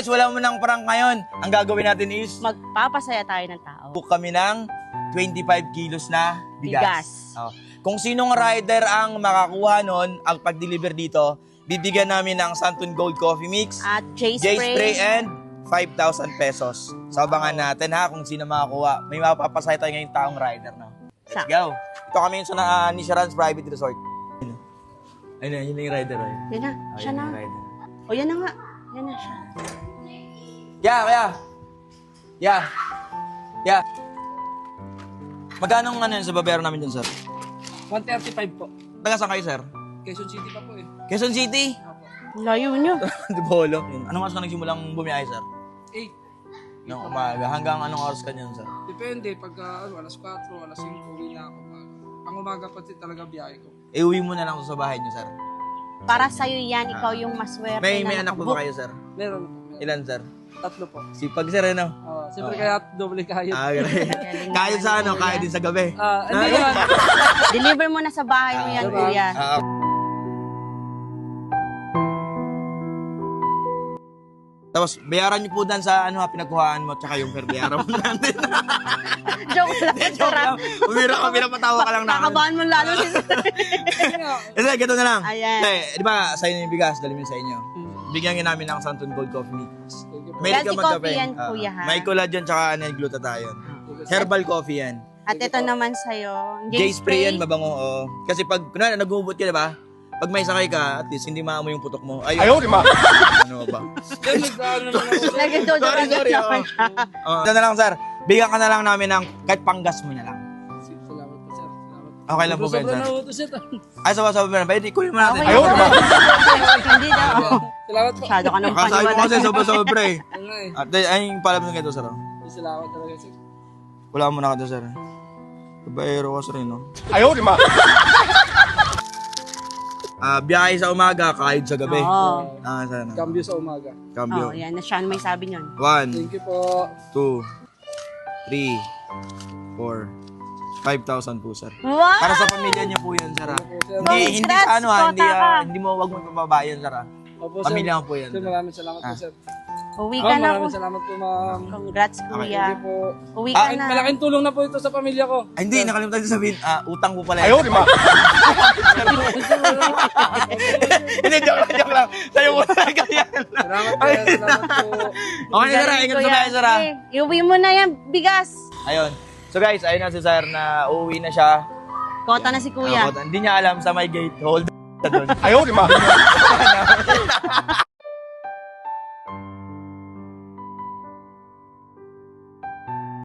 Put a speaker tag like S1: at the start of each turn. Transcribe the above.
S1: Guys, wala mo ng prank ngayon. Ang gagawin natin is
S2: Magpapasaya tayo ng tao.
S1: book kami ng 25 kilos na bigas.
S2: Bigas.
S1: Oh. Kung sinong rider ang makakuha nun, ang pag-deliver dito, bibigyan namin ng Santon Gold Coffee Mix,
S2: At
S1: J-Spray and 5,000 pesos. So abangan natin ha kung sino makakuha. May mapapasaya tayo ngayong taong rider. No? Let's go. Ito kami yung sa Nisharan's Private Resort. Ayun, yun na yung rider.
S2: Yan na, siya na. O yan na nga. Yan na siya.
S1: Yeah. Magkano ang ano yun sa babayaran namin dyan, sir?
S3: 135 po.
S1: Taga saan kayo, sir?
S3: Quezon City pa po eh.
S1: Quezon City?
S2: Layo nyo.
S1: Di bolo. Anong oras ka nagsimulang bumiyahe, sir?
S3: 8.
S1: Nung umaga. Hanggang anong oras ka niyan, sir?
S3: Depende. Pagka alas 4, alas 5, uwi na ako. Pang umaga pa talaga biyahe ko.
S1: Uwi mo na lang sa bahay niyo, sir.
S2: Para sa'yo yan, ikaw yung maswerte
S1: May
S2: na
S1: anak po
S2: nakabook.
S1: ba kayo, sir?
S3: Meron.
S1: Ilan, sir?
S3: 3 po.
S1: Sipag, sir, ano?
S3: Siyempre kaya doble kayod.
S1: Galing. Kaya sa ano, kaya din sa gabi.
S3: Hindi naman.
S2: Deliver mo na sa bahay mo yan,
S3: diba?
S2: kuya.
S1: Tapos, bayaran niyo po dan sa ano, pinagkuhaan mo, tsaka yung bayaran mo natin.
S2: Joke lang.
S1: Joke lang. Patawa ka lang namin.
S2: Kakabahan mo lalo si
S1: Kasi, ganito na lang.
S2: Ayan.
S1: Di ba, sa'yo na yung bigas, dali mo sa inyo. Bigyan nga namin ng Santon Gold Coffee Mix.
S2: Healthy coffee yan, kuya, ha?
S1: May collagen tsaka glutathione. Herbal coffee yan.
S2: At ito naman sa'yo,
S1: J-spray yan, mabango. Oh. Kasi pag, kunwari, nag-uubot ka, di ba? Pag may sakay ka, at least hindi maamoy yung putok mo. Ayaw, di ba? Ano ba?
S2: Nag-dodo
S1: Sorry.
S2: naman siya.
S1: Ito na lang, sir. Bigyan ka na lang namin ng kahit panggas mo na lang.
S3: Salamat po, sir. Salamat.
S1: Okay lang po, Ben,
S3: Sobrang
S1: sir.
S3: nautos ito.
S1: Ay, sabi na. Pwede, kunin mo natin.
S2: Ayaw, di ba? Hindi daw.
S3: Salamat po.
S2: Masyado ka nang
S1: Kasabi mo
S2: paniwala.
S1: kasi sobra-sobra eh.
S3: Ano nga eh.
S1: At ay, yung pala mo ganito, sir.
S3: Salamat talaga, sir.
S1: Wala mo na ka sir. Babayero ka, sir, no?
S4: Ayaw, di ba?
S1: Biyahe sa umaga, kahit sa gabi.
S2: Oo.
S1: Sana.
S3: Cambio sa umaga.
S1: Cambio.
S2: Oh, yan na siya. May sabi niyon.
S1: 1,
S3: Thank you po.
S1: 2, 3, 4, 5,000 po, sir.
S2: Wow!
S1: Para sa pamilya niyo po yan, sir.
S3: Sir.
S1: Hindi
S2: Congrats,
S1: sa ano, hindi,
S2: Kota ka.
S1: hindi mo wag mo pababayan, sir.
S3: Opo, sir.
S1: Pamilya mo po yan.
S3: Sir, maraming salamat po, sir.
S2: Uwi ka na.
S3: Maraming salamat po, ma'am.
S2: Congrats,
S3: Thank
S2: kuya.
S3: you po.
S2: Uwi ka na.
S3: Malaking tulong na po ito sa pamilya ko.
S1: Ay, hindi, nakalimutan ko sabihin, utang po pala.
S4: Ayaw, di ba?
S1: Hindi, joke lang. Sa'yo mo na ganyan.
S3: Salamat po, salamat po.
S1: Okay, sir, ingat sa bahay, sir.
S2: Iuwi mo na yan, bigas.
S1: Ayun. So guys, ayun na si sir na uuwi na siya.
S2: Kota na si kuya.
S1: Hindi niya alam sa may gate hold doon.
S4: Ayaw, di ba?